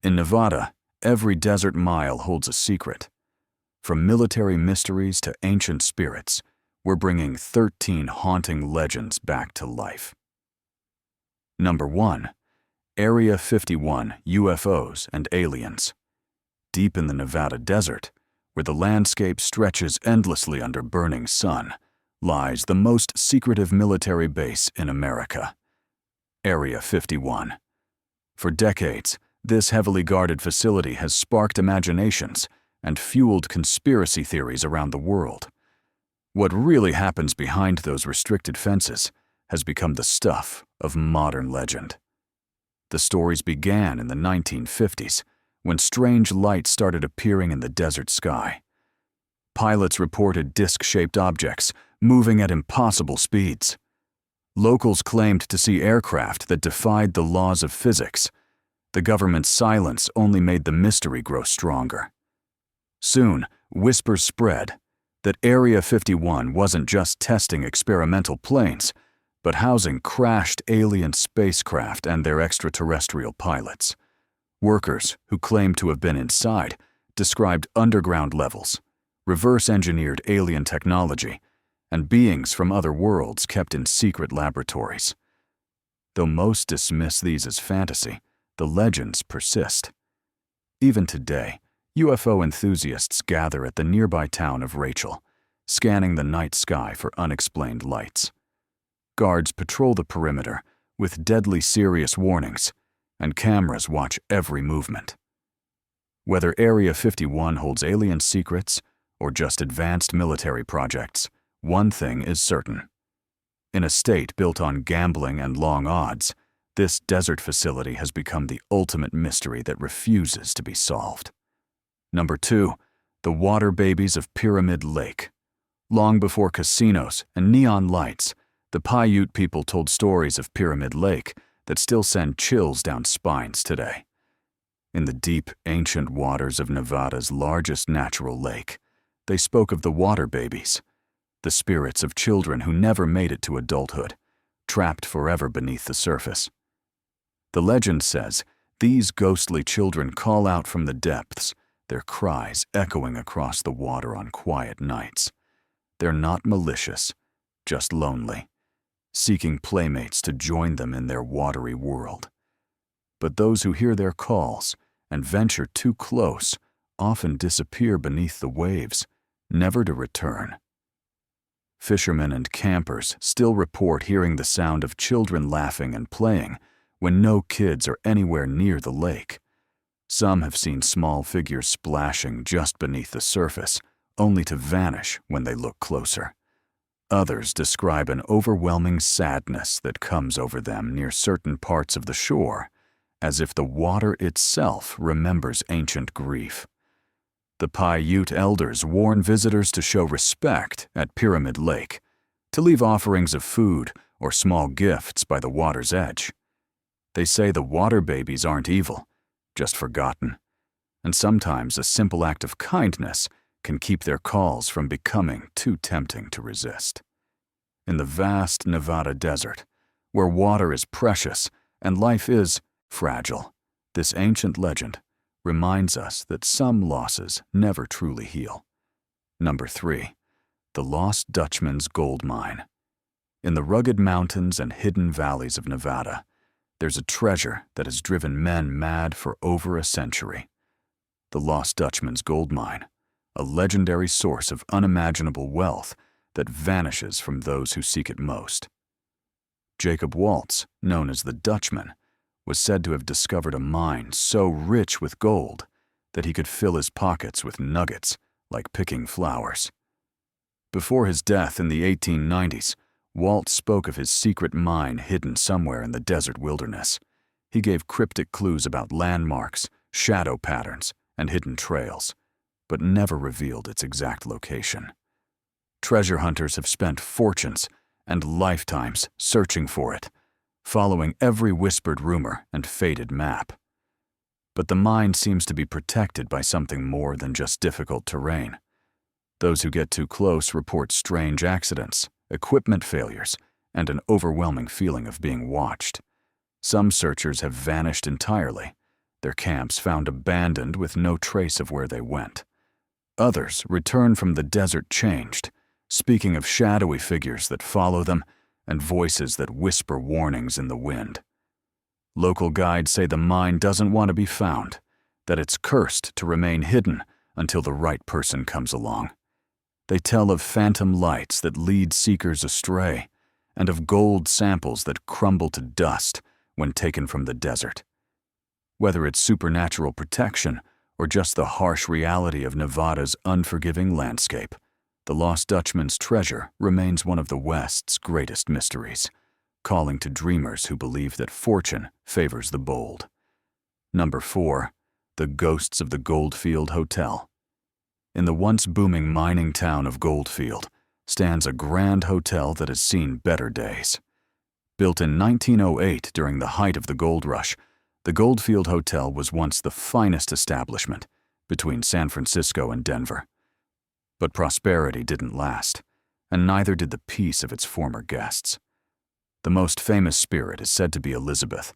In Nevada, every desert mile holds a secret. From military mysteries to ancient spirits, we're bringing 13 haunting legends back to life. Number 1. Area 51 UFOs and Aliens. Deep in the Nevada desert, where the landscape stretches endlessly under burning sun, lies the most secretive military base in America. Area 51. For decades, this heavily guarded facility has sparked imaginations and fueled conspiracy theories around the world. What really happens behind those restricted fences has become the stuff of modern legend. The stories began in the 1950s, when strange lights started appearing in the desert sky. Pilots reported disc-shaped objects moving at impossible speeds. Locals claimed to see aircraft that defied the laws of physics. The government's silence only made the mystery grow stronger. Soon, whispers spread that Area 51 wasn't just testing experimental planes, but housing crashed alien spacecraft and their extraterrestrial pilots. Workers who claimed to have been inside described underground levels, reverse-engineered alien technology, and beings from other worlds kept in secret laboratories. Though most dismiss these as fantasy, the legends persist. Even today, UFO enthusiasts gather at the nearby town of Rachel, scanning the night sky for unexplained lights. Guards patrol the perimeter with deadly serious warnings, and cameras watch every movement. Whether Area 51 holds alien secrets or just advanced military projects, one thing is certain. In a state built on gambling and long odds, this desert facility has become the ultimate mystery that refuses to be solved. Number 2. The water babies of Pyramid Lake. Long before casinos and neon lights, the Paiute people told stories of Pyramid Lake that still send chills down spines today. In the deep, ancient waters of Nevada's largest natural lake, they spoke of the water babies, the spirits of children who never made it to adulthood, trapped forever beneath the surface. The legend says these ghostly children call out from the depths, their cries echoing across the water on quiet nights. They're not malicious, just lonely, seeking playmates to join them in their watery world. But those who hear their calls and venture too close often disappear beneath the waves, never to return. Fishermen and campers still report hearing the sound of children laughing and playing when no kids are anywhere near the lake. Some have seen small figures splashing just beneath the surface, only to vanish when they look closer. Others describe an overwhelming sadness that comes over them near certain parts of the shore, as if the water itself remembers ancient grief. The Paiute elders warn visitors to show respect at Pyramid Lake, to leave offerings of food or small gifts by the water's edge. They say the water babies aren't evil, just forgotten, and sometimes a simple act of kindness can keep their calls from becoming too tempting to resist. In the vast Nevada desert, where water is precious and life is fragile, this ancient legend reminds us that some losses never truly heal. Number 3. The Lost Dutchman's Gold Mine. In the rugged mountains and hidden valleys of Nevada, there's a treasure that has driven men mad for over a century. The Lost Dutchman's Gold Mine, a legendary source of unimaginable wealth that vanishes from those who seek it most. Jacob Waltz, known as the Dutchman, was said to have discovered a mine so rich with gold that he could fill his pockets with nuggets like picking flowers. Before his death in the 1890s, Waltz spoke of his secret mine hidden somewhere in the desert wilderness. He gave cryptic clues about landmarks, shadow patterns, and hidden trails, but never revealed its exact location. Treasure hunters have spent fortunes and lifetimes searching for it, following every whispered rumor and faded map. But the mine seems to be protected by something more than just difficult terrain. Those who get too close report strange accidents, equipment failures, and an overwhelming feeling of being watched. Some searchers have vanished entirely, their camps found abandoned with no trace of where they went. Others return from the desert changed, speaking of shadowy figures that follow them and voices that whisper warnings in the wind. Local guides say the mine doesn't want to be found, that it's cursed to remain hidden until the right person comes along. They tell of phantom lights that lead seekers astray, and of gold samples that crumble to dust when taken from the desert. Whether it's supernatural protection or just the harsh reality of Nevada's unforgiving landscape, the Lost Dutchman's treasure remains one of the West's greatest mysteries, calling to dreamers who believe that fortune favors the bold. Number 4. The Ghosts of the Goldfield Hotel. In the once booming mining town of Goldfield stands a grand hotel that has seen better days. Built in 1908 during the height of the gold rush, the Goldfield Hotel was once the finest establishment between San Francisco and Denver. But prosperity didn't last, and neither did the peace of its former guests. The most famous spirit is said to be Elizabeth,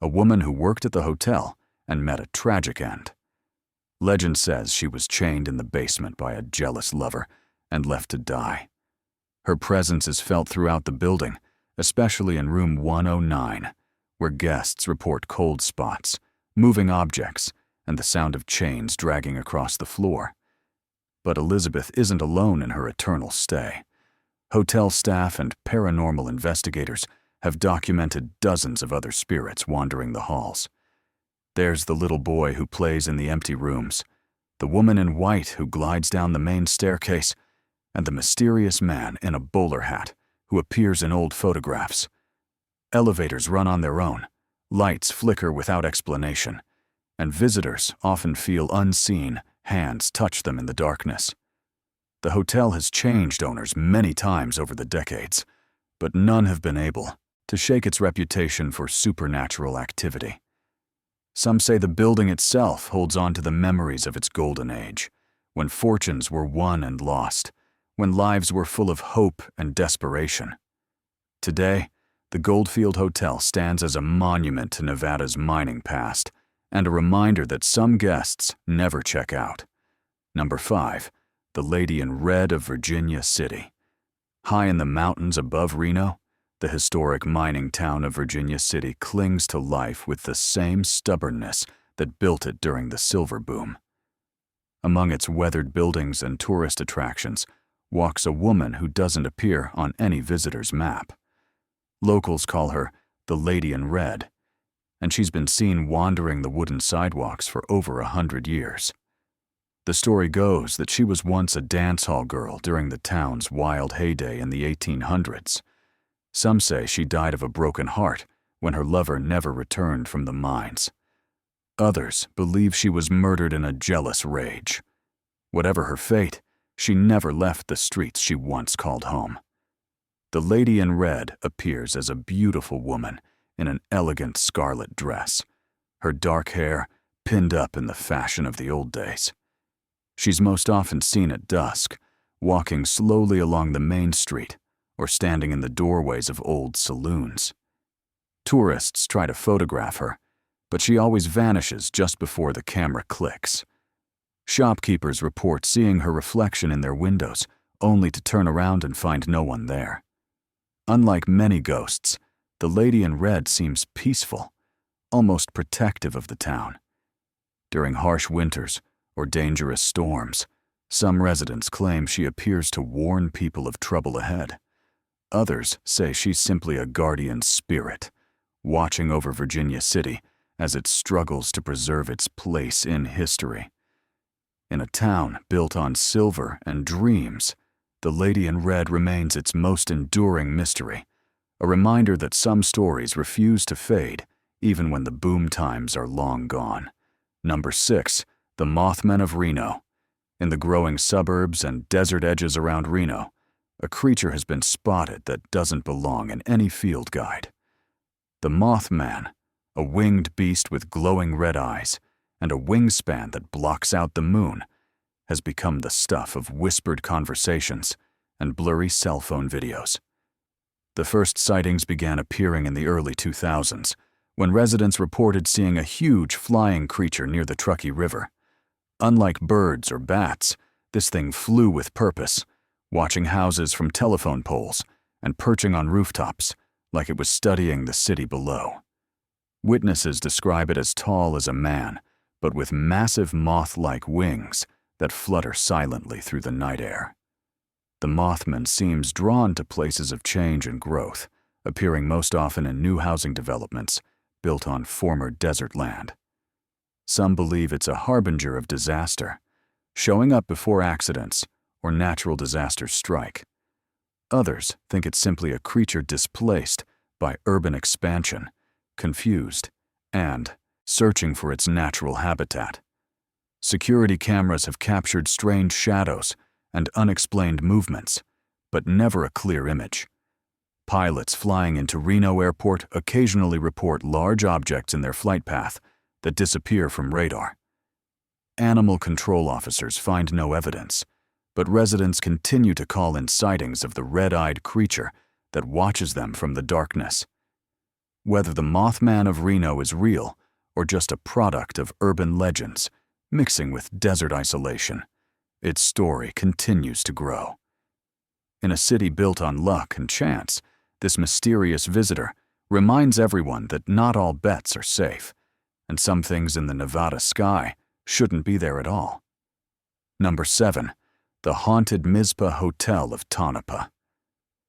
a woman who worked at the hotel and met a tragic end. Legend says she was chained in the basement by a jealous lover and left to die. Her presence is felt throughout the building, especially in room 109, where guests report cold spots, moving objects, and the sound of chains dragging across the floor. But Elizabeth isn't alone in her eternal stay. Hotel staff and paranormal investigators have documented dozens of other spirits wandering the halls. There's the little boy who plays in the empty rooms, the woman in white who glides down the main staircase, and the mysterious man in a bowler hat who appears in old photographs. Elevators run on their own, lights flicker without explanation, and visitors often feel unseen hands touch them in the darkness. The hotel has changed owners many times over the decades, but none have been able to shake its reputation for supernatural activity. Some say the building itself holds on to the memories of its golden age, when fortunes were won and lost, when lives were full of hope and desperation. Today, the Goldfield Hotel stands as a monument to Nevada's mining past and a reminder that some guests never check out. Number 5. The Lady in Red of Virginia City. High in the mountains above Reno, the historic mining town of Virginia City clings to life with the same stubbornness that built it during the silver boom. Among its weathered buildings and tourist attractions walks a woman who doesn't appear on any visitor's map. Locals call her the Lady in Red, and she's been seen wandering the wooden sidewalks for over 100 years. The story goes that she was once a dance hall girl during the town's wild heyday in the 1800s. Some say she died of a broken heart when her lover never returned from the mines. Others believe she was murdered in a jealous rage. Whatever her fate, she never left the streets she once called home. The Lady in Red appears as a beautiful woman in an elegant scarlet dress, her dark hair pinned up in the fashion of the old days. She's most often seen at dusk, walking slowly along the main street or standing in the doorways of old saloons. Tourists try to photograph her, but she always vanishes just before the camera clicks. Shopkeepers report seeing her reflection in their windows, only to turn around and find no one there. Unlike many ghosts, the Lady in Red seems peaceful, almost protective of the town. During harsh winters or dangerous storms, some residents claim she appears to warn people of trouble ahead. Others say she's simply a guardian spirit, watching over Virginia City as it struggles to preserve its place in history. In a town built on silver and dreams, the Lady in Red remains its most enduring mystery, a reminder that some stories refuse to fade even when the boom times are long gone. Number 6. The Mothman of Reno. In the growing suburbs and desert edges around Reno, a creature has been spotted that doesn't belong in any field guide. The Mothman, a winged beast with glowing red eyes and a wingspan that blocks out the moon, has become the stuff of whispered conversations and blurry cell phone videos. The first sightings began appearing in the early 2000s, when residents reported seeing a huge flying creature near the Truckee River. Unlike birds or bats, this thing flew with purpose, watching houses from telephone poles and perching on rooftops like it was studying the city below. Witnesses describe it as tall as a man, but with massive moth-like wings that flutter silently through the night air. The Mothman seems drawn to places of change and growth, appearing most often in new housing developments built on former desert land. Some believe it's a harbinger of disaster, showing up before accidents or natural disasters strike. Others think it's simply a creature displaced by urban expansion, confused, and searching for its natural habitat. Security cameras have captured strange shadows and unexplained movements, but never a clear image. Pilots flying into Reno Airport occasionally report large objects in their flight path that disappear from radar. Animal control officers find no evidence, but residents continue to call in sightings of the red-eyed creature that watches them from the darkness. Whether the Mothman of Reno is real or just a product of urban legends mixing with desert isolation, its story continues to grow. In a city built on luck and chance, this mysterious visitor reminds everyone that not all bets are safe, and some things in the Nevada sky shouldn't be there at all. Number 7. The haunted Mizpah Hotel of Tonopah.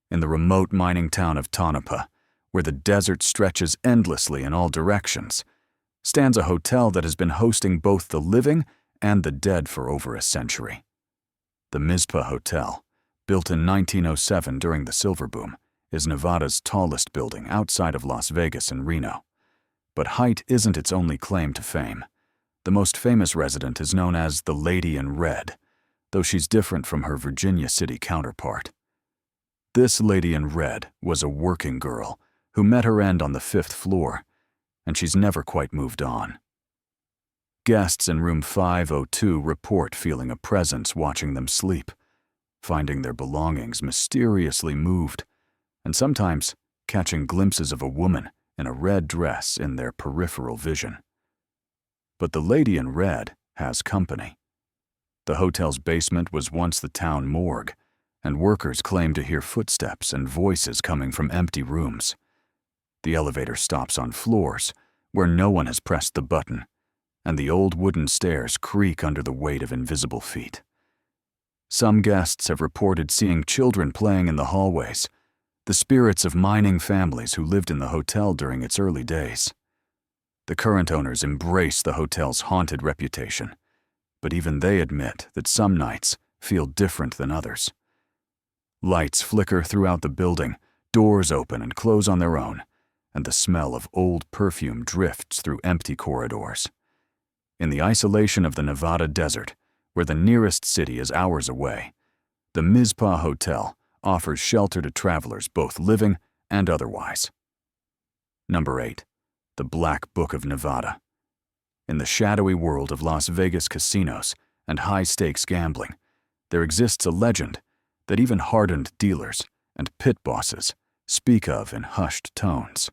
In the remote mining town of Tonopah, where the desert stretches endlessly in all directions, stands a hotel that has been hosting both the living and the dead for over a century. The Mizpah Hotel, built in 1907 during the Silver Boom, is Nevada's tallest building outside of Las Vegas and Reno. But height isn't its only claim to fame. The most famous resident is known as the Lady in Red, though she's different from her Virginia City counterpart. This Lady in Red was a working girl who met her end on the 5th floor, and she's never quite moved on. Guests in room 502 report feeling a presence watching them sleep, finding their belongings mysteriously moved, and sometimes catching glimpses of a woman in a red dress in their peripheral vision. But the Lady in Red has company. The hotel's basement was once the town morgue, and workers claim to hear footsteps and voices coming from empty rooms. The elevator stops on floors where no one has pressed the button, and the old wooden stairs creak under the weight of invisible feet. Some guests have reported seeing children playing in the hallways, the spirits of mining families who lived in the hotel during its early days. The current owners embrace the hotel's haunted reputation, but even they admit that some nights feel different than others. Lights flicker throughout the building, doors open and close on their own, and the smell of old perfume drifts through empty corridors. In the isolation of the Nevada desert, where the nearest city is hours away, the Mizpah Hotel offers shelter to travelers both living and otherwise. Number 8. The Black Book of Nevada. In the shadowy world of Las Vegas casinos and high-stakes gambling, there exists a legend that even hardened dealers and pit bosses speak of in hushed tones.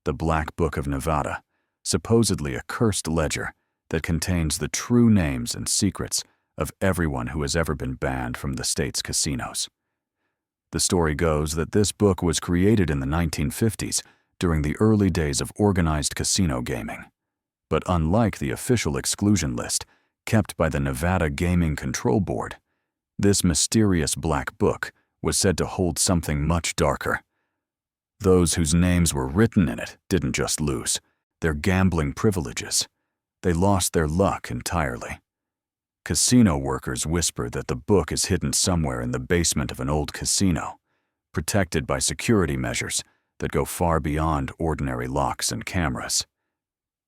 The Black Book of Nevada, supposedly a cursed ledger that contains the true names and secrets of everyone who has ever been banned from the state's casinos. The story goes that this book was created in the 1950s during the early days of organized casino gaming. But unlike the official exclusion list kept by the Nevada Gaming Control Board, this mysterious black book was said to hold something much darker. Those whose names were written in it didn't just lose their gambling privileges. They lost their luck entirely. Casino workers whisper that the book is hidden somewhere in the basement of an old casino, protected by security measures that go far beyond ordinary locks and cameras.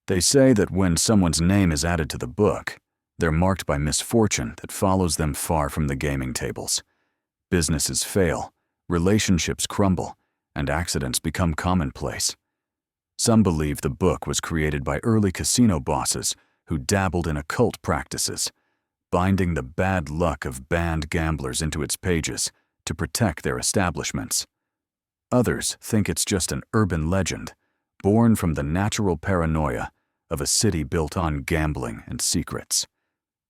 They say that when someone's name is added to the book, they're marked by misfortune that follows them far from the gaming tables. Businesses fail, relationships crumble, and accidents become commonplace. Some believe the book was created by early casino bosses who dabbled in occult practices, binding the bad luck of banned gamblers into its pages to protect their establishments. Others think it's just an urban legend, born from the natural paranoia of a city built on gambling and secrets.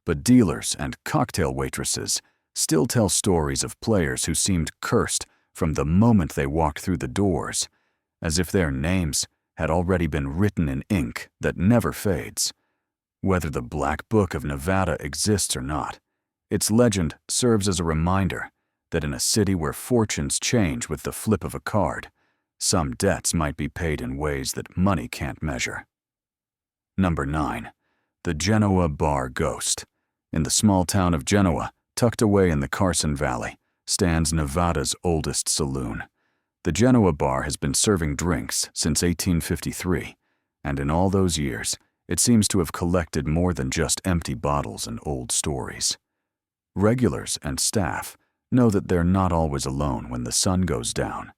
But dealers and cocktail waitresses still tell stories of players who seemed cursed from the moment they walked through the doors, as if their names had already been written in ink that never fades. Whether the Black Book of Nevada exists or not, its legend serves as a reminder that in a city where fortunes change with the flip of a card, some debts might be paid in ways that money can't measure. Number 9. The Genoa Bar Ghost. In the small town of Genoa, tucked away in the Carson Valley, stands Nevada's oldest saloon. The Genoa Bar has been serving drinks since 1853, and in all those years, it seems to have collected more than just empty bottles and old stories. Regulars and staff know that they're not always alone when the sun goes down.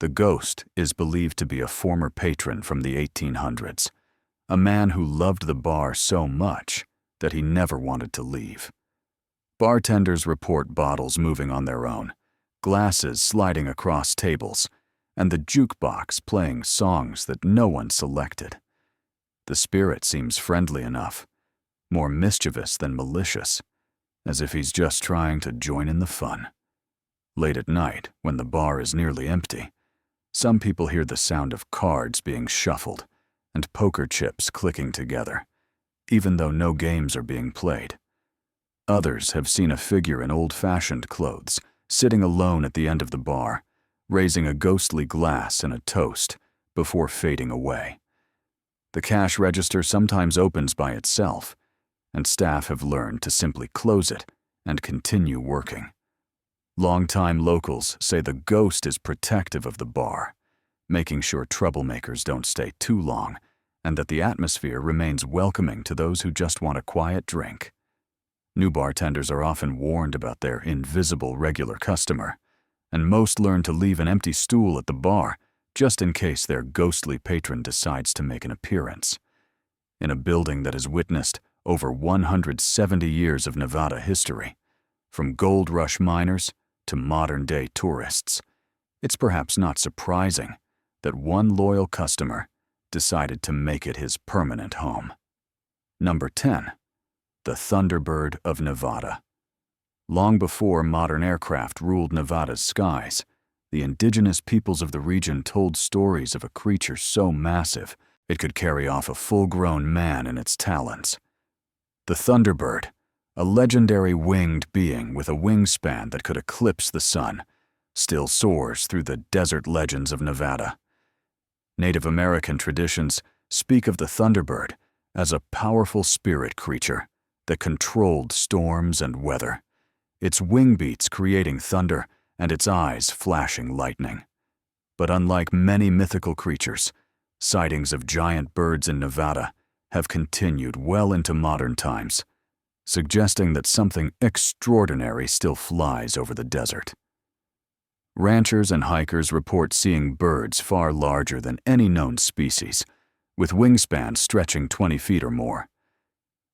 The ghost is believed to be a former patron from the 1800s, a man who loved the bar so much that he never wanted to leave. Bartenders report bottles moving on their own, glasses sliding across tables, and the jukebox playing songs that no one selected. The spirit seems friendly enough, more mischievous than malicious, as if he's just trying to join in the fun. Late at night, when the bar is nearly empty, some people hear the sound of cards being shuffled and poker chips clicking together, even though no games are being played. Others have seen a figure in old-fashioned clothes sitting alone at the end of the bar, raising a ghostly glass and a toast before fading away. The cash register sometimes opens by itself, and staff have learned to simply close it and continue working. Longtime locals say the ghost is protective of the bar, making sure troublemakers don't stay too long and that the atmosphere remains welcoming to those who just want a quiet drink. New bartenders are often warned about their invisible regular customer, and most learn to leave an empty stool at the bar just in case their ghostly patron decides to make an appearance. In a building that has witnessed over 170 years of Nevada history, from gold rush miners to modern-day tourists, it's perhaps not surprising that one loyal customer decided to make it his permanent home. Number 10. The Thunderbird of Nevada. Long before modern aircraft ruled Nevada's skies, the indigenous peoples of the region told stories of a creature so massive it could carry off a full-grown man in its talons. The Thunderbird, a legendary winged being with a wingspan that could eclipse the sun, still soars through the desert legends of Nevada. Native American traditions speak of the Thunderbird as a powerful spirit creature that controlled storms and weather, its wing beats creating thunder and its eyes flashing lightning. But unlike many mythical creatures, sightings of giant birds in Nevada have continued well into modern times, suggesting that something extraordinary still flies over the desert. Ranchers and hikers report seeing birds far larger than any known species, with wingspans stretching 20 feet or more.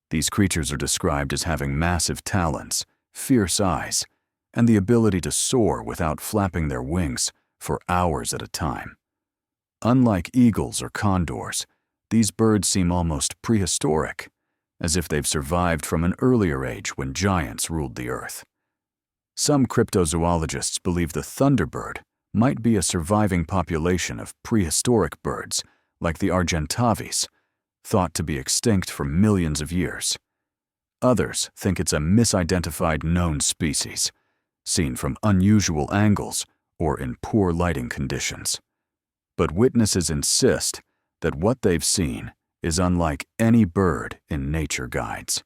These creatures are described as having massive talons, fierce eyes, and the ability to soar without flapping their wings for hours at a time. Unlike eagles or condors, these birds seem almost prehistoric, as if they've survived from an earlier age when giants ruled the earth. Some cryptozoologists believe the Thunderbird might be a surviving population of prehistoric birds like the Argentavis, thought to be extinct for millions of years. Others think it's a misidentified known species, seen from unusual angles or in poor lighting conditions. But witnesses insist that what they've seen is unlike any bird in nature guides.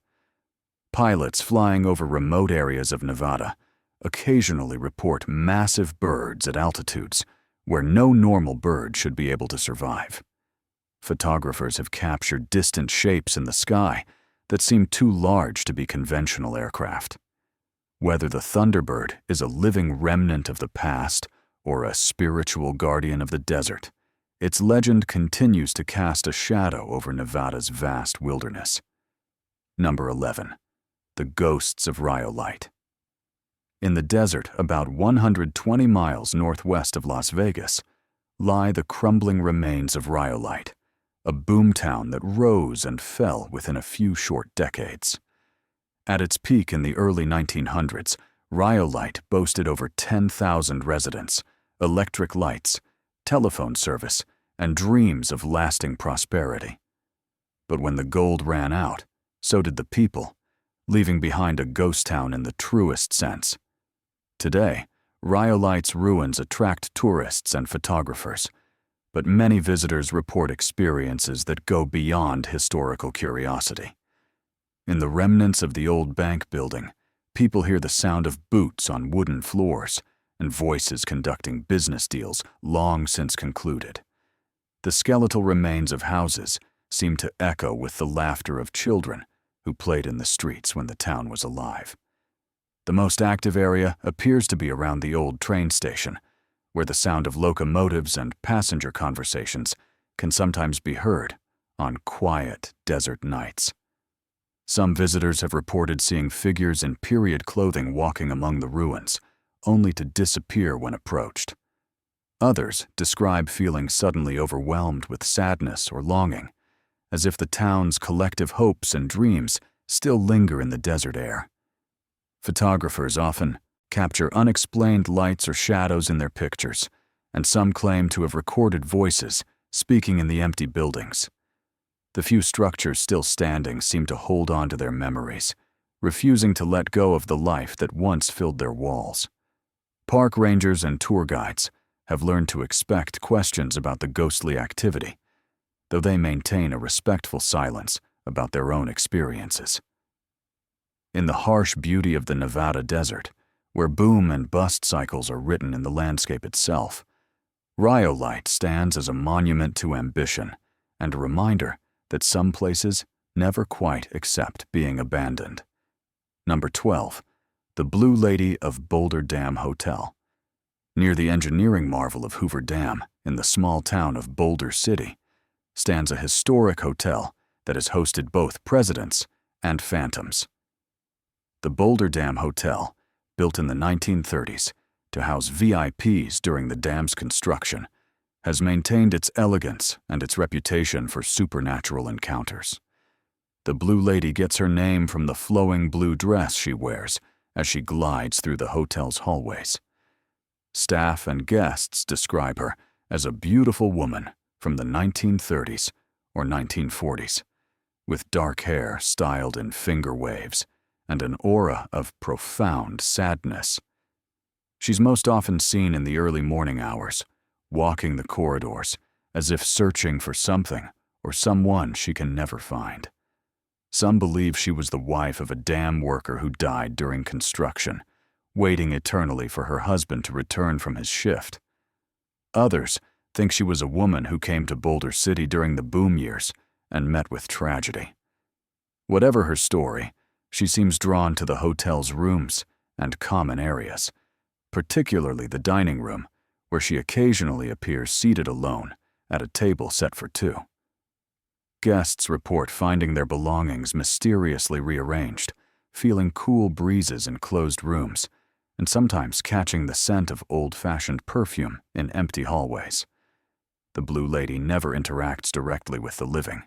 Pilots flying over remote areas of Nevada occasionally report massive birds at altitudes where no normal bird should be able to survive. Photographers have captured distant shapes in the sky that seem too large to be conventional aircraft. Whether the Thunderbird is a living remnant of the past or a spiritual guardian of the desert, its legend continues to cast a shadow over Nevada's vast wilderness. Number 11. The Ghosts of Rhyolite. In the desert about 120 miles northwest of Las Vegas, lie the crumbling remains of Rhyolite, a boomtown that rose and fell within a few short decades. At its peak in the early 1900s, Rhyolite boasted over 10,000 residents, electric lights, telephone service, and dreams of lasting prosperity. But when the gold ran out, so did the people, leaving behind a ghost town in the truest sense. Today, Rhyolite's ruins attract tourists and photographers, but many visitors report experiences that go beyond historical curiosity. In the remnants of the old bank building, people hear the sound of boots on wooden floors and voices conducting business deals long since concluded. The skeletal remains of houses seem to echo with the laughter of children who played in the streets when the town was alive. The most active area appears to be around the old train station, where the sound of locomotives and passenger conversations can sometimes be heard on quiet desert nights. Some visitors have reported seeing figures in period clothing walking among the ruins, only to disappear when approached. Others describe feeling suddenly overwhelmed with sadness or longing, as if the town's collective hopes and dreams still linger in the desert air. Photographers often capture unexplained lights or shadows in their pictures, and some claim to have recorded voices speaking in the empty buildings. The few structures still standing seem to hold on to their memories, refusing to let go of the life that once filled their walls. Park rangers and tour guides have learned to expect questions about the ghostly activity, though they maintain a respectful silence about their own experiences. In the harsh beauty of the Nevada desert, where boom and bust cycles are written in the landscape itself, Rhyolite stands as a monument to ambition and a reminder that some places never quite accept being abandoned. Number 12. The Blue Lady of Boulder Dam Hotel. Near the engineering marvel of Hoover Dam in the small town of Boulder City stands a historic hotel that has hosted both presidents and phantoms. The Boulder Dam Hotel, built in the 1930s to house VIPs during the dam's construction, has maintained its elegance and its reputation for supernatural encounters. The Blue Lady gets her name from the flowing blue dress she wears as she glides through the hotel's hallways. Staff and guests describe her as a beautiful woman from the 1930s or 1940s, with dark hair styled in finger waves and an aura of profound sadness. She's most often seen in the early morning hours, walking the corridors as if searching for something or someone she can never find. Some believe she was the wife of a dam worker who died during construction, waiting eternally for her husband to return from his shift. Others think she was a woman who came to Boulder City during the boom years and met with tragedy. Whatever her story, she seems drawn to the hotel's rooms and common areas, particularly the dining room, where she occasionally appears seated alone at a table set for two. Guests report finding their belongings mysteriously rearranged, feeling cool breezes in closed rooms, and sometimes catching the scent of old-fashioned perfume in empty hallways. The Blue Lady never interacts directly with the living,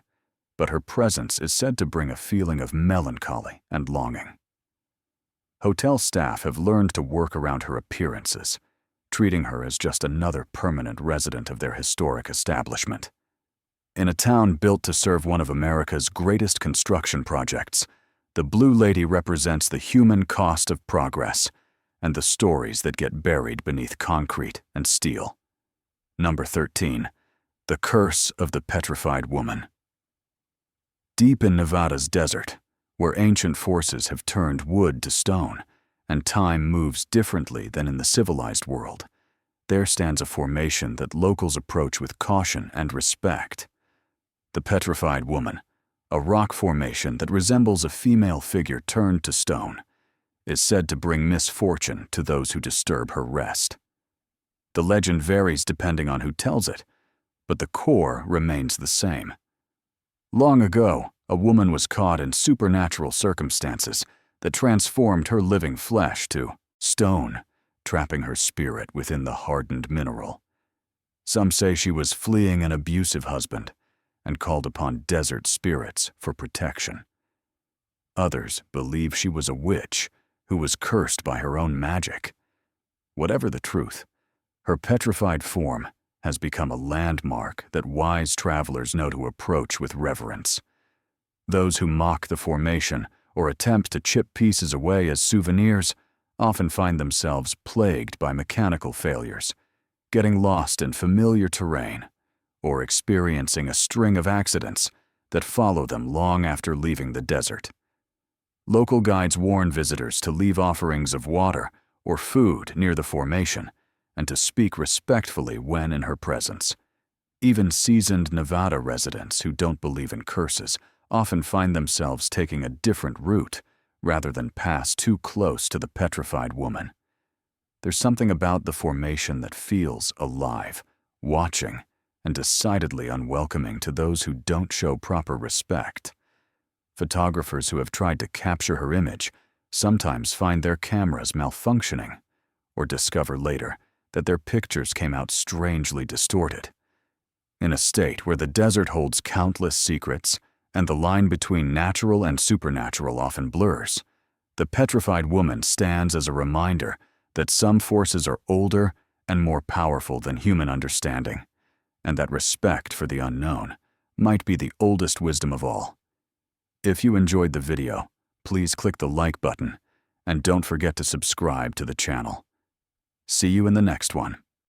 but her presence is said to bring a feeling of melancholy and longing. Hotel staff have learned to work around her appearances, treating her as just another permanent resident of their historic establishment. In a town built to serve one of America's greatest construction projects, the Blue Lady represents the human cost of progress and the stories that get buried beneath concrete and steel. Number 13. The Curse of the Petrified Woman. Deep in Nevada's desert, where ancient forces have turned wood to stone and time moves differently than in the civilized world, there stands a formation that locals approach with caution and respect. The Petrified Woman, a rock formation that resembles a female figure turned to stone, is said to bring misfortune to those who disturb her rest. The legend varies depending on who tells it, but the core remains the same. Long ago, a woman was caught in supernatural circumstances that transformed her living flesh to stone, trapping her spirit within the hardened mineral. Some say she was fleeing an abusive husband and called upon desert spirits for protection. Others believe she was a witch who was cursed by her own magic. Whatever the truth, her petrified form has become a landmark that wise travelers know to approach with reverence. Those who mock the formation or attempt to chip pieces away as souvenirs often find themselves plagued by mechanical failures, getting lost in familiar terrain, or experiencing a string of accidents that follow them long after leaving the desert. Local guides warn visitors to leave offerings of water or food near the formation and to speak respectfully when in her presence. Even seasoned Nevada residents who don't believe in curses often find themselves taking a different route rather than pass too close to the petrified woman. There's something about the formation that feels alive, watching, and decidedly unwelcoming to those who don't show proper respect. Photographers who have tried to capture her image sometimes find their cameras malfunctioning, or discover later that their pictures came out strangely distorted. In a state where the desert holds countless secrets and the line between natural and supernatural often blurs, the petrified woman stands as a reminder that some forces are older and more powerful than human understanding, and that respect for the unknown might be the oldest wisdom of all. If you enjoyed the video, please click the like button and don't forget to subscribe to the channel. See you in the next one.